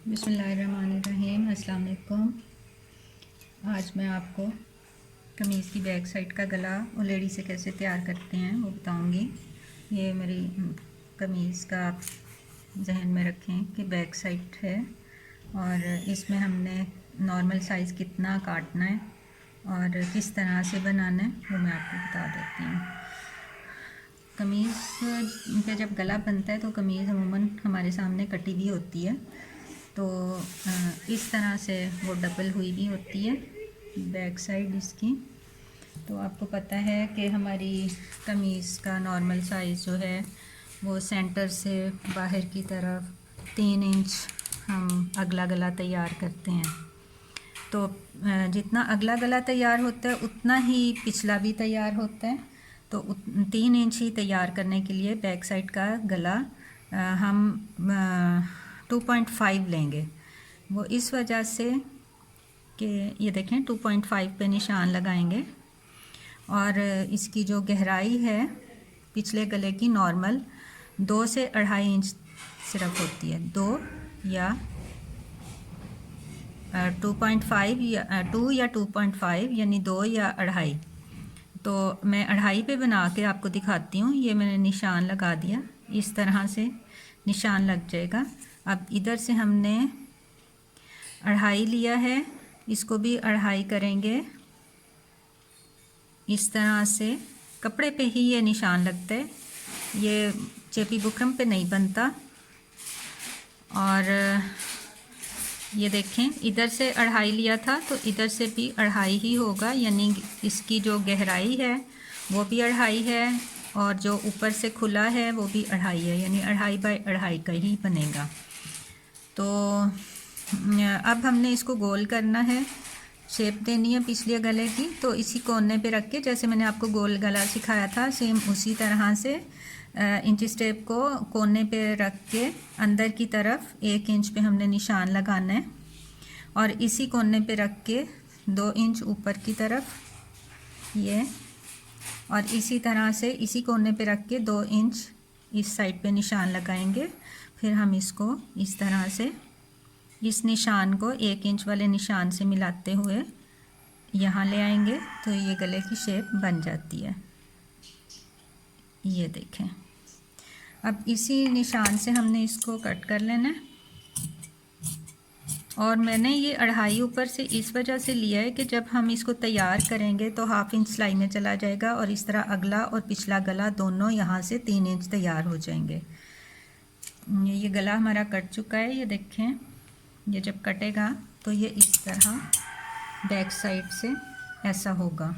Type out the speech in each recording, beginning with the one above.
बिस्मिल्लाहिर्रहमानिर्रहीम। अस्सलाम वालेकुम। आज मैं आपको कमीज़ की बैक साइड का गला उलेड़ी से कैसे तैयार करते हैं वो बताऊंगी। ये मेरी कमीज़ का आप जहन में रखें कि बैक साइड है और इसमें हमने नॉर्मल साइज़ कितना काटना है और किस तरह से बनाना है वो मैं आपको बता देती हूँ। कमीज़ पे जब गला बनता है तो कमीज़ अमूमन हमारे सामने कटी भी होती है, तो इस तरह से वो डबल हुई भी होती है बैक साइड इसकी। तो आपको पता है कि हमारी कमीज़ का नॉर्मल साइज़ जो है वो सेंटर से बाहर की तरफ 3 इंच हम अगला गला तैयार करते हैं। तो जितना अगला गला तैयार होता है उतना ही पिछला भी तैयार होता है। तो 3 इंच ही तैयार करने के लिए बैक साइड का गला हम 2.5 लेंगे। वो इस वजह से कि ये देखें 2.5 पे निशान लगाएंगे और इसकी जो गहराई है पिछले गले की नॉर्मल 2 से 2.5 इंच सिर्फ होती है। 2 या 2.5 या 2 या 2.5 यानी 2 या 2.5। तो मैं 2.5 पे बना के आपको दिखाती हूँ। ये मैंने निशान लगा दिया, इस तरह से निशान लग जाएगा। अब इधर से हमने 2.5 लिया है, इसको भी 2.5 करेंगे। इस तरह से कपड़े पे ही ये निशान लगता है, ये चेपी बुकरम पे नहीं बनता। और ये देखें इधर से 2.5 लिया था तो इधर से भी 2.5 ही होगा, यानी इसकी जो गहराई है वो भी 2.5 है और जो ऊपर से खुला है वो भी 2.5 है, यानी 2.5 बाई 2.5 का ही बनेगा। तो अब हमने इसको गोल करना है, शेप देनी है पिछले गले की। तो इसी कोने पे रख के जैसे मैंने आपको गोल गला सिखाया था सेम उसी तरह से इंच स्टेप को कोने पे रख के अंदर की तरफ 1 इंच पे हमने निशान लगाना है और इसी कोने पे रख के 2 इंच ऊपर की तरफ ये, और इसी तरह से इसी कोने पे रख के 2 इंच इस साइड पे निशान लगाएंगे। फिर हम इसको इस तरह से इस निशान को 1 इंच वाले निशान से मिलाते हुए यहाँ ले आएंगे तो ये गले की शेप बन जाती है। ये देखें, अब इसी निशान से हमने इसको कट कर लेना है। और मैंने ये 2.5 ऊपर से इस वजह से लिया है कि जब हम इसको तैयार करेंगे तो 1/2 इंच सिलाई में चला जाएगा और इस तरह अगला और पिछला गला दोनों यहाँ से 3 इंच तैयार हो जाएंगे। ये गला हमारा कट चुका है, ये देखें। ये जब कटेगा तो ये इस तरह बैक साइड से ऐसा होगा।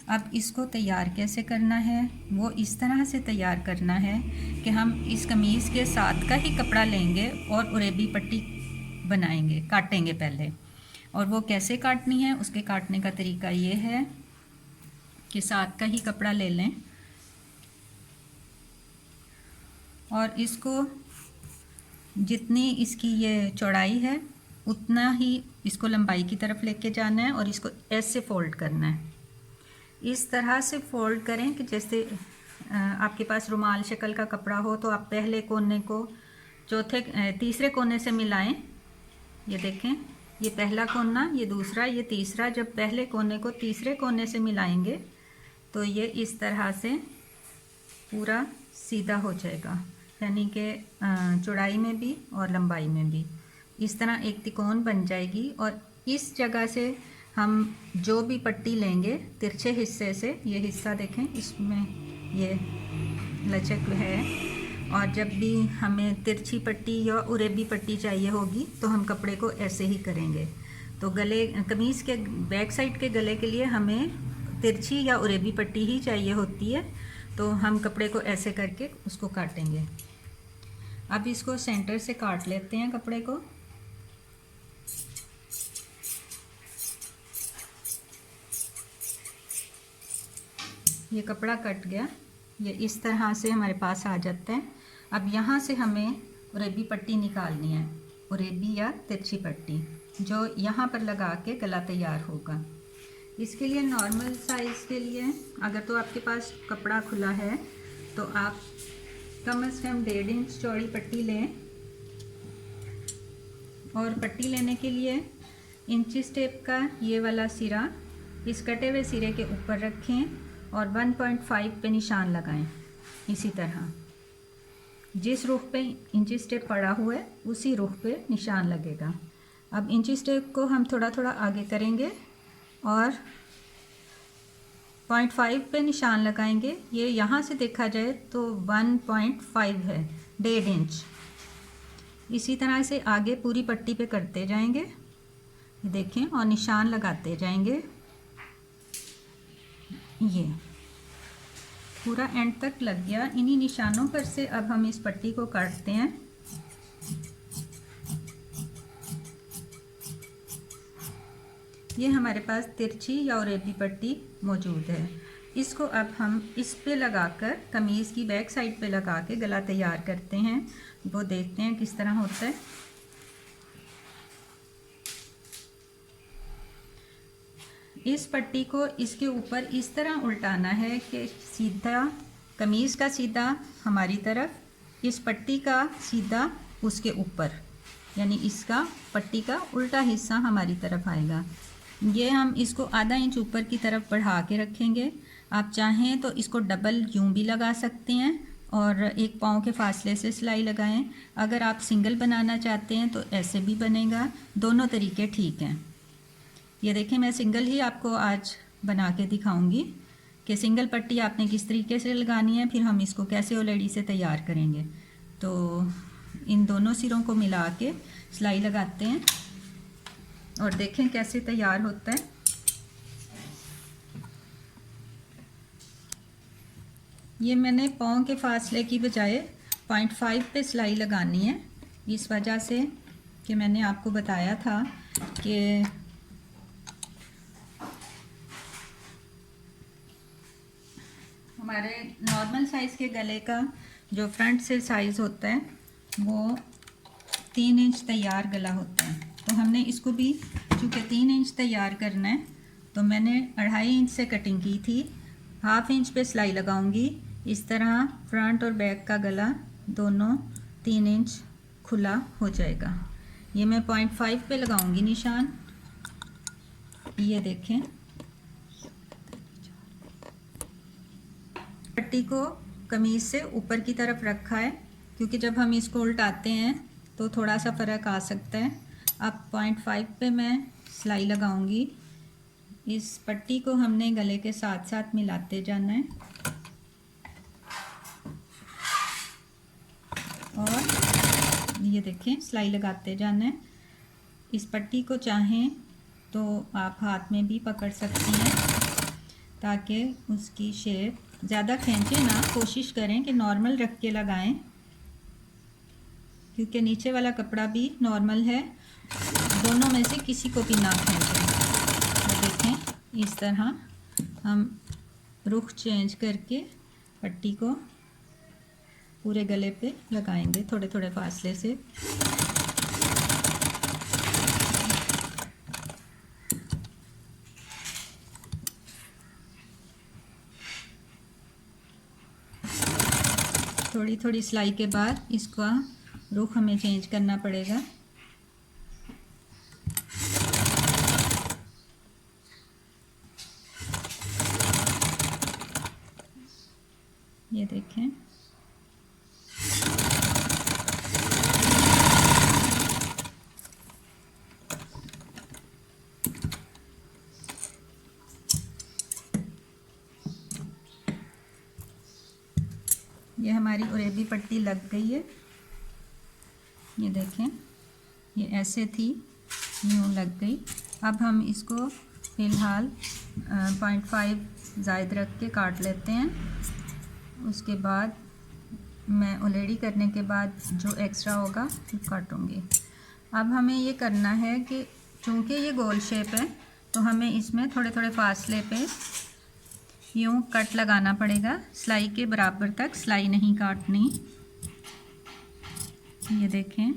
अब इसको तैयार कैसे करना है, वो इस तरह से तैयार करना है कि हम इस कमीज़ के साथ का ही कपड़ा लेंगे और उरेबी पट्टी बनाएंगे, काटेंगे पहले। और वो कैसे काटनी है, उसके काटने का तरीका ये है कि साथ का ही कपड़ा ले लें और इसको जितनी इसकी ये चौड़ाई है उतना ही इसको लंबाई की तरफ लेके जाना है और इसको ऐसे फोल्ड करना है। इस तरह से फोल्ड करें कि जैसे आपके पास रुमाल शक्ल का कपड़ा हो तो आप पहले कोने को तीसरे कोने से मिलाएं। ये देखें, ये पहला कोना, ये दूसरा, ये तीसरा। जब पहले कोने को तीसरे कोने से मिलाएंगे तो ये इस तरह से पूरा सीधा हो जाएगा, यानी कि चौड़ाई में भी और लंबाई में भी इस तरह एक तिकोन बन जाएगी। और इस जगह से हम जो भी पट्टी लेंगे तिरछे हिस्से से, ये हिस्सा देखें इसमें ये लचक है, और जब भी हमें तिरछी पट्टी या उरेबी पट्टी चाहिए होगी तो हम कपड़े को ऐसे ही करेंगे। तो गले कमीज़ के बैक साइड के गले के लिए हमें तिरछी या उरेबी पट्टी ही चाहिए होती है, तो हम कपड़े को ऐसे करके उसको काटेंगे। अब इसको सेंटर से काट लेते हैं कपड़े को। ये कपड़ा कट गया, ये इस तरह से हमारे पास आ जाता है। अब यहाँ से हमें उरेबी पट्टी निकालनी है, उरेबी या तिरछी पट्टी, जो यहाँ पर लगा के गला तैयार होगा। इसके लिए नॉर्मल साइज़ के लिए अगर तो आपके पास कपड़ा खुला है तो आप कम से कम 1.5 इंच चौड़ी पट्टी लें और पट्टी लेने के लिए इंचिस टेप का ये वाला सिरा इस कटे हुए सिरे के ऊपर रखें और 1.5 पे निशान लगाएं। इसी तरह जिस रुख पे इंचिस टेप पड़ा हुआ है उसी रुख पे निशान लगेगा। अब इंचिस टेप को हम थोड़ा थोड़ा आगे करेंगे और 0.5 पे निशान लगाएंगे। ये यहाँ से देखा जाए तो 1.5 है, 1.5 इंच। इसी तरह से आगे पूरी पट्टी पे करते जाएंगे, ये देखें, और निशान लगाते जाएंगे। ये पूरा एंड तक लग गया। इन्हीं निशानों पर से अब हम इस पट्टी को काटते हैं। ये हमारे पास तिरछी या ओरेबी पट्टी मौजूद है। इसको अब हम इस पे लगाकर कमीज़ की बैक साइड पे लगा के गला तैयार करते हैं। वो देखते हैं किस तरह होता है। इस पट्टी को इसके ऊपर इस तरह उल्टाना है कि सीधा कमीज़ का सीधा हमारी तरफ, इस पट्टी का सीधा उसके ऊपर, यानी इसका पट्टी का उल्टा हिस्सा हमारी तरफ आएगा। ये हम इसको आधा इंच ऊपर की तरफ बढ़ा के रखेंगे। आप चाहें तो इसको डबल यूं भी लगा सकते हैं और एक पाँव के फासले से सिलाई लगाएं। अगर आप सिंगल बनाना चाहते हैं तो ऐसे भी बनेगा, दोनों तरीके ठीक हैं। ये देखें, मैं सिंगल ही आपको आज बना के दिखाऊंगी कि सिंगल पट्टी आपने किस तरीके से लगानी है, फिर हम इसको कैसे ओलेडी से तैयार करेंगे। तो इन दोनों सिरों को मिला के सिलाई लगाते हैं और देखें कैसे तैयार होता है। ये मैंने पाँव के फासले की बजाय 0.5 पे सिलाई लगानी है, इस वजह से कि मैंने आपको बताया था कि हमारे नॉर्मल साइज़ के गले का जो फ्रंट से साइज़ होता है वो 3 इंच तैयार गला होता है। तो हमने इसको भी चूँकि 3 इंच तैयार करना है तो मैंने 2.5 इंच से कटिंग की थी। 1/2 इंच पे सिलाई लगाऊंगी। इस तरह फ्रंट और बैक का गला दोनों 3 इंच खुला हो जाएगा। ये मैं 0.5 पे लगाऊंगी निशान। ये देखें, पट्टी को कमीज़ से ऊपर की तरफ रखा है क्योंकि जब हम इसको उल्टाते हैं तो थोड़ा सा फ़र्क आ सकता है। अब 0.5 पे मैं सिलाई लगाऊंगी। इस पट्टी को हमने गले के साथ साथ मिलाते जाना है और ये देखें सिलाई लगाते जाना है। इस पट्टी को चाहें तो आप हाथ में भी पकड़ सकती हैं ताकि उसकी शेप ज़्यादा खींचे ना, कोशिश करें कि नॉर्मल रख के लगाएं क्योंकि नीचे वाला कपड़ा भी नॉर्मल है, दोनों में से किसी को भी ना खींचें। तो देखें इस तरह हम रुख चेंज करके पट्टी को पूरे गले पे लगाएंगे थोड़े थोड़े फासले से। थोड़ी थोड़ी सिलाई के बाद इसका रुख हमें चेंज करना पड़ेगा। ये देखें, ये हमारी ओरेबी पट्टी लग गई है। ये देखें, ये ऐसे थी, यूँ लग गई। अब हम इसको फ़िलहाल 0.5 ज़ायद रख के काट लेते हैं। उसके बाद मैं ओलेडी करने के बाद जो एक्स्ट्रा होगा वो काटूँगी। अब हमें ये करना है कि चूँकि ये गोल शेप है तो हमें इसमें थोड़े थोड़े फासले पे यूँ कट लगाना पड़ेगा। सिलाई के बराबर तक सिलाई नहीं काटनी। ये देखें,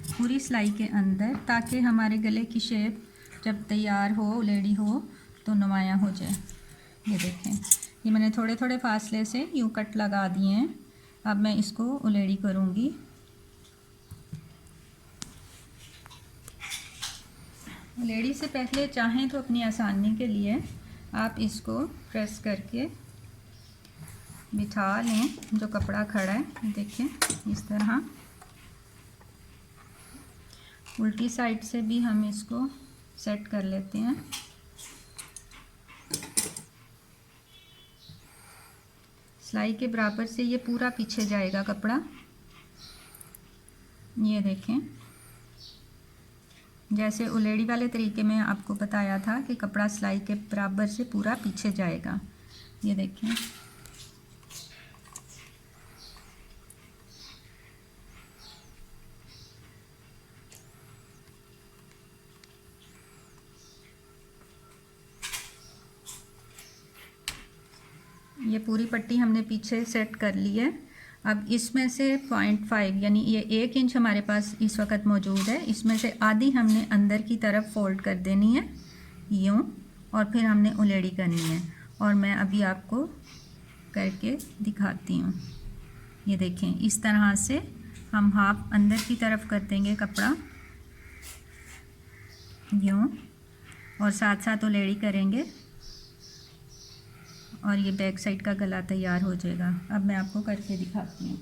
पूरी सिलाई के अंदर, ताकि हमारे गले की शेप जब तैयार हो, ओलेडी हो तो नुमायाँ हो जाए। ये देखें, ये मैंने थोड़े थोड़े फासले से यूँ कट लगा दिए हैं। अब मैं इसको ओलेडी करूँगी। लेडी से पहले चाहें तो अपनी आसानी के लिए आप इसको प्रेस करके बिठा लें। जो कपड़ा खड़ा है देखें इस तरह, उल्टी साइड से भी हम इसको सेट कर लेते हैं। सिलाई के बराबर से ये पूरा पीछे जाएगा कपड़ा। ये देखें, जैसे उलेड़ी वाले तरीके में आपको बताया था कि कपड़ा सिलाई के बराबर से पूरा पीछे जाएगा। ये देखें, ये पूरी पट्टी हमने पीछे सेट कर ली है। अब इसमें से 0.5 यानी ये 1 इंच हमारे पास इस वक्त मौजूद है, इसमें से आधी हमने अंदर की तरफ फोल्ड कर देनी है यूँ, और फिर हमने उलेड़ी करनी है। और मैं अभी आपको करके दिखाती हूँ। ये देखें, इस तरह से हम हाफ अंदर की तरफ कर देंगे कपड़ा यूँ, और साथ साथ उलेड़ी करेंगे और ये बैक साइड का गला तैयार हो जाएगा। अब मैं आपको करके दिखाती हूँ।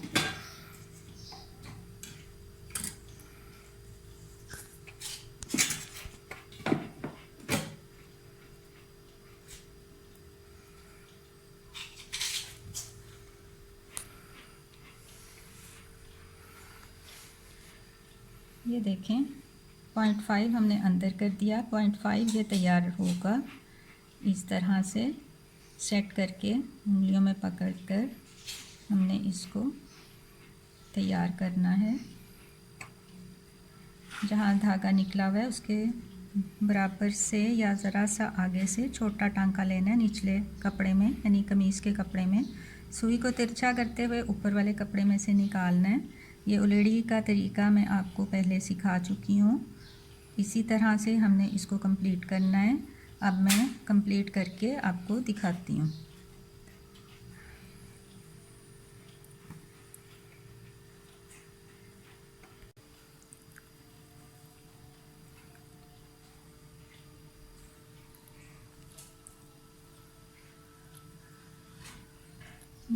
ये देखें, 0.5 हमने अंदर कर दिया। 0.5 ये तैयार होगा इस तरह से सेट करके, उंगलियों में पकड़कर हमने इसको तैयार करना है। जहाँ धागा निकला हुआ है उसके बराबर से या ज़रा सा आगे से छोटा टांका लेना है निचले कपड़े में, यानी कमीज़ के कपड़े में। सुई को तिरछा करते हुए ऊपर वाले कपड़े में से निकालना है। ये उलेड़ी का तरीका मैं आपको पहले सिखा चुकी हूँ। इसी तरह से हमने इसको कंप्लीट करना है। अब मैं कंप्लीट करके आपको दिखाती हूँ।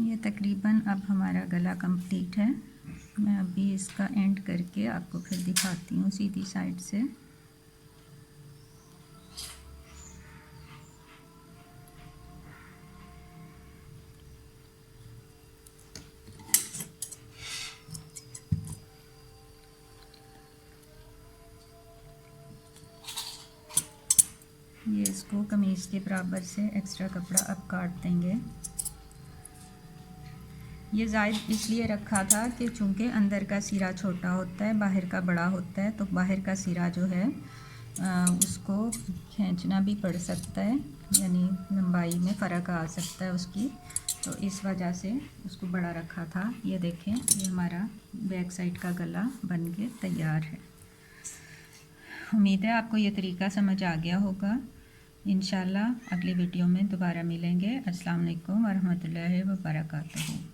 ये तकरीबन अब हमारा गला कंप्लीट है। मैं अभी इसका एंड करके आपको फिर दिखाती हूँ सीधी साइड से। ये इसको कमीज़ के बराबर से एक्स्ट्रा कपड़ा अब काट देंगे। ये ज़ायद इसलिए रखा था कि चूँकि अंदर का सिरा छोटा होता है, बाहर का बड़ा होता है, तो बाहर का सिरा जो है उसको खींचना भी पड़ सकता है, यानी लंबाई में फ़र्क आ सकता है उसकी, तो इस वजह से उसको बड़ा रखा था। ये देखें, ये हमारा बैक साइड का गला बन के तैयार है। उम्मीद है आपको ये तरीका समझ आ गया होगा। इंशाल्लाह अगली वीडियो में दोबारा मिलेंगे। अस्सलाम वालेकुम वरहमतुल्लाहि व बरकातहू।